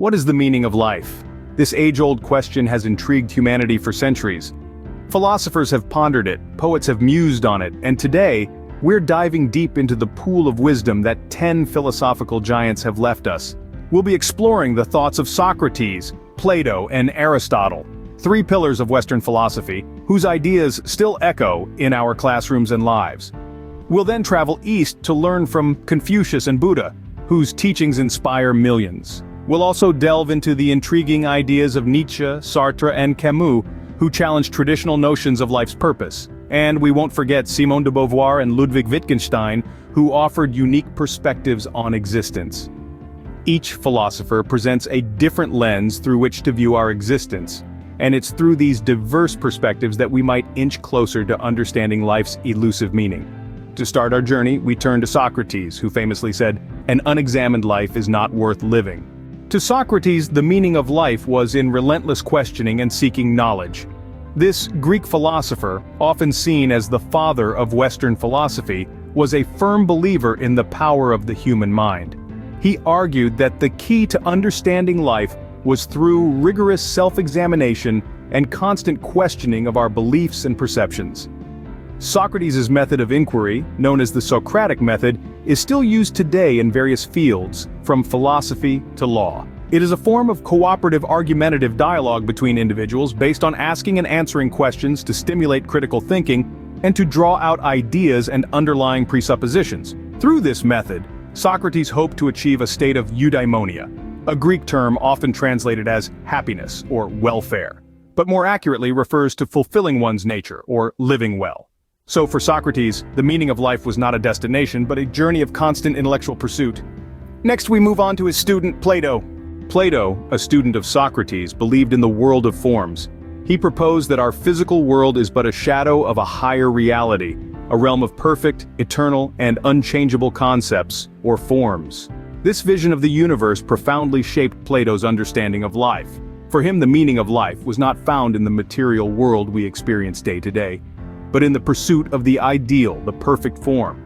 What is the meaning of life? This age-old question has intrigued humanity for centuries. Philosophers have pondered it, poets have mused on it, and today, we're diving deep into the pool of wisdom that 10 philosophical giants have left us. We'll be exploring the thoughts of Socrates, Plato, and Aristotle, three pillars of Western philosophy, whose ideas still echo in our classrooms and lives. We'll then travel east to learn from Confucius and Buddha, whose teachings inspire millions. We'll also delve into the intriguing ideas of Nietzsche, Sartre, and Camus, who challenge traditional notions of life's purpose. And we won't forget Simone de Beauvoir and Ludwig Wittgenstein, who offered unique perspectives on existence. Each philosopher presents a different lens through which to view our existence, and it's through these diverse perspectives that we might inch closer to understanding life's elusive meaning. To start our journey, we turn to Socrates, who famously said, "An unexamined life is not worth living." To Socrates, the meaning of life was in relentless questioning and seeking knowledge. This Greek philosopher, often seen as the father of Western philosophy, was a firm believer in the power of the human mind. He argued that the key to understanding life was through rigorous self-examination and constant questioning of our beliefs and perceptions. Socrates' method of inquiry, known as the Socratic method, is still used today in various fields, from philosophy to law. It is a form of cooperative argumentative dialogue between individuals based on asking and answering questions to stimulate critical thinking and to draw out ideas and underlying presuppositions. Through this method, Socrates hoped to achieve a state of eudaimonia, a Greek term often translated as happiness or welfare, but more accurately refers to fulfilling one's nature or living well. So for Socrates, the meaning of life was not a destination but a journey of constant intellectual pursuit. Next we move on to his student Plato. Plato, a student of Socrates, believed in the world of forms. He proposed that our physical world is but a shadow of a higher reality, a realm of perfect, eternal, and unchangeable concepts, or forms. This vision of the universe profoundly shaped Plato's understanding of life. For him, the meaning of life was not found in the material world we experience day to day, but in the pursuit of the ideal, the perfect form.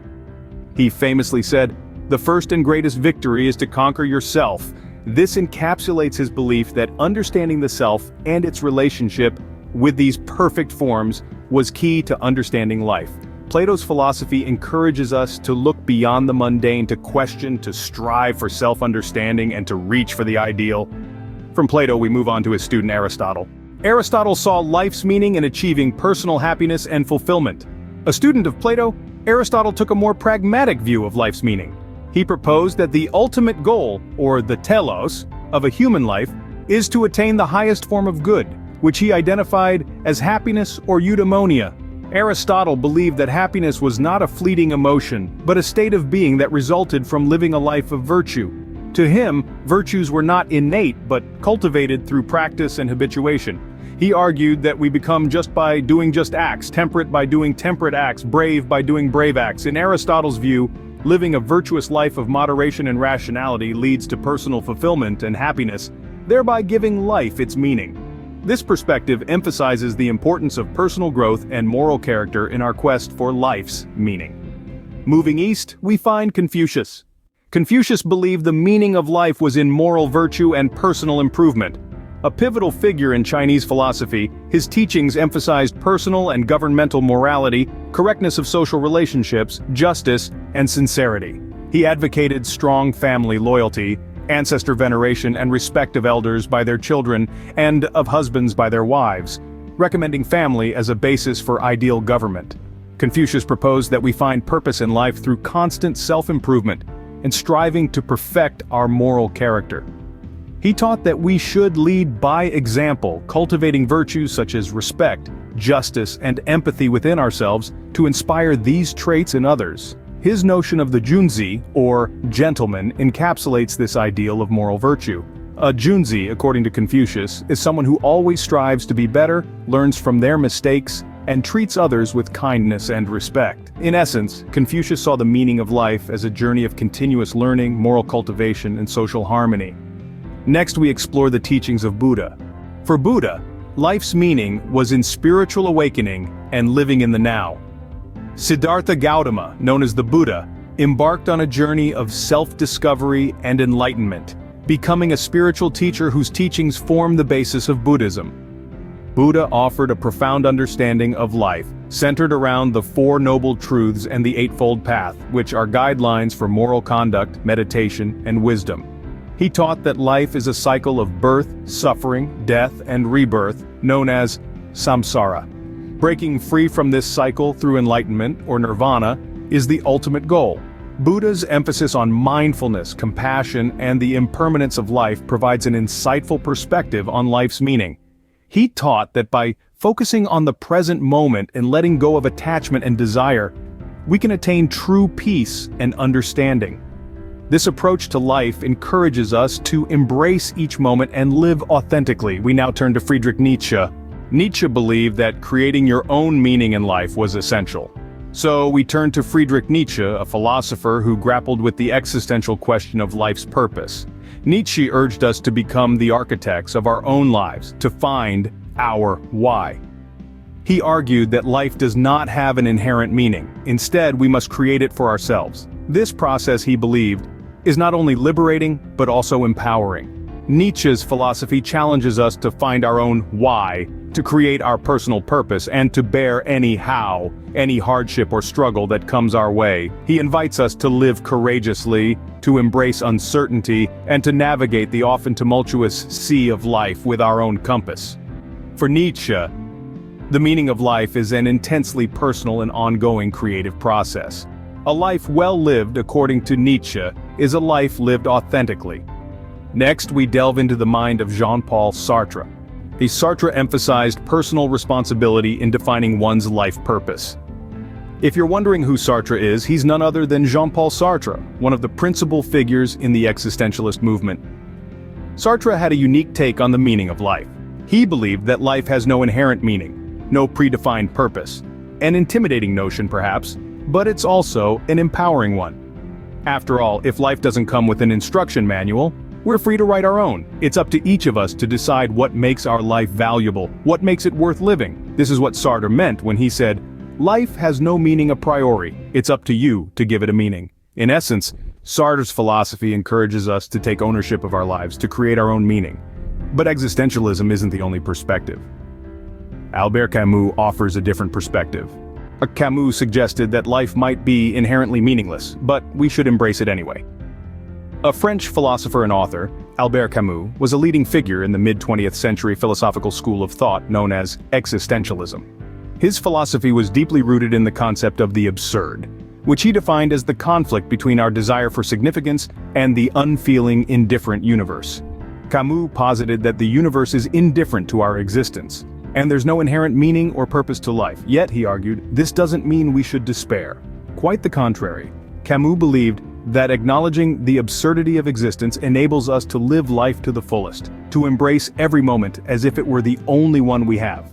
He famously said, "The first and greatest victory is to conquer yourself." This encapsulates his belief that understanding the self and its relationship with these perfect forms was key to understanding life. Plato's philosophy encourages us to look beyond the mundane, to question, to strive for self-understanding, and to reach for the ideal. From Plato, we move on to his student Aristotle. Aristotle saw life's meaning in achieving personal happiness and fulfillment. A student of Plato, Aristotle took a more pragmatic view of life's meaning. He proposed that the ultimate goal, or the telos, of a human life is to attain the highest form of good, which he identified as happiness or eudaimonia. Aristotle believed that happiness was not a fleeting emotion, but a state of being that resulted from living a life of virtue. To him, virtues were not innate but cultivated through practice and habituation. He argued that we become just by doing just acts, temperate by doing temperate acts, brave by doing brave acts. In Aristotle's view, living a virtuous life of moderation and rationality leads to personal fulfillment and happiness, thereby giving life its meaning. This perspective emphasizes the importance of personal growth and moral character in our quest for life's meaning. Moving east, we find Confucius. Confucius believed the meaning of life was in moral virtue and personal improvement. A pivotal figure in Chinese philosophy, his teachings emphasized personal and governmental morality, correctness of social relationships, justice, and sincerity. He advocated strong family loyalty, ancestor veneration, and respect of elders by their children and of husbands by their wives, recommending family as a basis for ideal government. Confucius proposed that we find purpose in life through constant self-improvement and striving to perfect our moral character. He taught that we should lead by example, cultivating virtues such as respect, justice, and empathy within ourselves to inspire these traits in others. His notion of the junzi, or gentleman, encapsulates this ideal of moral virtue. A junzi, according to Confucius, is someone who always strives to be better, learns from their mistakes, and treats others with kindness and respect. In essence, Confucius saw the meaning of life as a journey of continuous learning, moral cultivation, and social harmony. Next, we explore the teachings of Buddha. For Buddha, life's meaning was in spiritual awakening and living in the now. Siddhartha Gautama, known as the Buddha, embarked on a journey of self-discovery and enlightenment. becoming a spiritual teacher whose teachings form the basis of Buddhism. Buddha offered a profound understanding of life, centered around the Four Noble Truths and the Eightfold Path, which are guidelines for moral conduct, meditation, and wisdom. He taught that life is a cycle of birth, suffering, death, and rebirth, known as samsara. Breaking free from this cycle through enlightenment, or nirvana, is the ultimate goal. Buddha's emphasis on mindfulness, compassion, and the impermanence of life provides an insightful perspective on life's meaning. He taught that by focusing on the present moment and letting go of attachment and desire, we can attain true peace and understanding. This approach to life encourages us to embrace each moment and live authentically. We now turn to Friedrich Nietzsche. Nietzsche believed that creating your own meaning in life was essential. So we turn to Friedrich Nietzsche, a philosopher who grappled with the existential question of life's purpose. Nietzsche urged us to become the architects of our own lives, to find our why. He argued that life does not have an inherent meaning. Instead, we must create it for ourselves. This process, he believed, is not only liberating, but also empowering. Nietzsche's philosophy challenges us to find our own why, to create our personal purpose, and to bear any hardship or struggle that comes our way. He invites us to live courageously, to embrace uncertainty, and to navigate the often tumultuous sea of life with our own compass. For Nietzsche, the meaning of life is an intensely personal and ongoing creative process. A life well lived, according to Nietzsche, is a life lived authentically. Next, we delve into the mind of Jean-Paul Sartre. Sartre emphasized personal responsibility in defining one's life purpose. If you're wondering who Sartre is, he's none other than Jean-Paul Sartre, one of the principal figures in the existentialist movement. Sartre had a unique take on the meaning of life. He believed that life has no inherent meaning, no predefined purpose. An intimidating notion, perhaps, but it's also an empowering one. After all, if life doesn't come with an instruction manual, we're free to write our own. It's up to each of us to decide what makes our life valuable, what makes it worth living. This is what Sartre meant when he said, "Life has no meaning a priori. It's up to you to give it a meaning." In essence, Sartre's philosophy encourages us to take ownership of our lives, to create our own meaning. But existentialism isn't the only perspective. Albert Camus offers a different perspective. Camus suggested that life might be inherently meaningless, but we should embrace it anyway. A French philosopher and author, Albert Camus, was a leading figure in the mid-20th century philosophical school of thought known as existentialism. His philosophy was deeply rooted in the concept of the absurd, which he defined as the conflict between our desire for significance and the unfeeling, indifferent universe. Camus posited that the universe is indifferent to our existence, and there's no inherent meaning or purpose to life. Yet, he argued, this doesn't mean we should despair. Quite the contrary. Camus believed that acknowledging the absurdity of existence enables us to live life to the fullest, to embrace every moment as if it were the only one we have.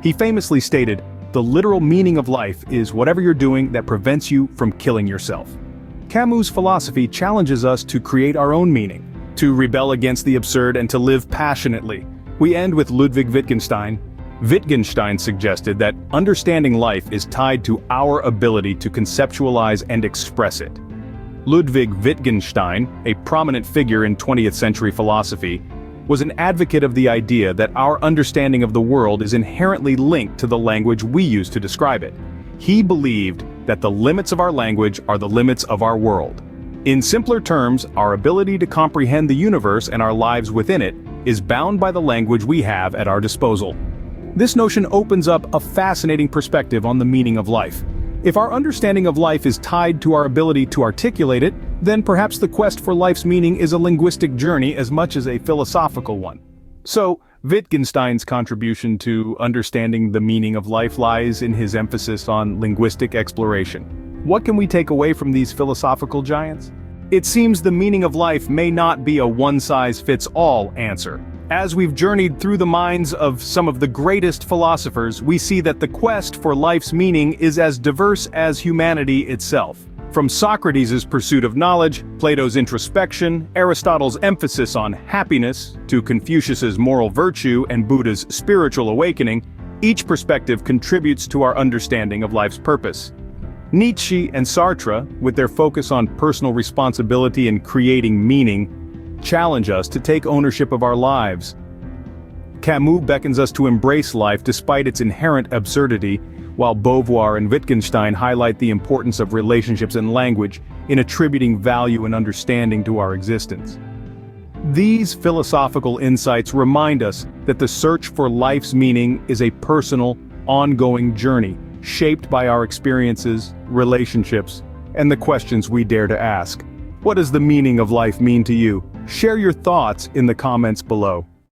He famously stated, "The literal meaning of life is whatever you're doing that prevents you from killing yourself." Camus' philosophy challenges us to create our own meaning, to rebel against the absurd and to live passionately. We end with Ludwig Wittgenstein. Wittgenstein suggested that understanding life is tied to our ability to conceptualize and express it. Ludwig Wittgenstein, a prominent figure in 20th century philosophy, was an advocate of the idea that our understanding of the world is inherently linked to the language we use to describe it. He believed that the limits of our language are the limits of our world. In simpler terms, our ability to comprehend the universe and our lives within it is bound by the language we have at our disposal. This notion opens up a fascinating perspective on the meaning of life. If our understanding of life is tied to our ability to articulate it, then perhaps the quest for life's meaning is a linguistic journey as much as a philosophical one. So, Wittgenstein's contribution to understanding the meaning of life lies in his emphasis on linguistic exploration. What can we take away from these philosophical giants? It seems the meaning of life may not be a one-size-fits-all answer. As we've journeyed through the minds of some of the greatest philosophers, we see that the quest for life's meaning is as diverse as humanity itself. From Socrates' pursuit of knowledge, Plato's introspection, Aristotle's emphasis on happiness, to Confucius's moral virtue and Buddha's spiritual awakening, each perspective contributes to our understanding of life's purpose. Nietzsche and Sartre, with their focus on personal responsibility and creating meaning, challenge us to take ownership of our lives. Camus beckons us to embrace life despite its inherent absurdity, while Beauvoir and Wittgenstein highlight the importance of relationships and language in attributing value and understanding to our existence. These philosophical insights remind us that the search for life's meaning is a personal, ongoing journey, shaped by our experiences, relationships, and the questions we dare to ask. What does the meaning of life mean to you? Share your thoughts in the comments below.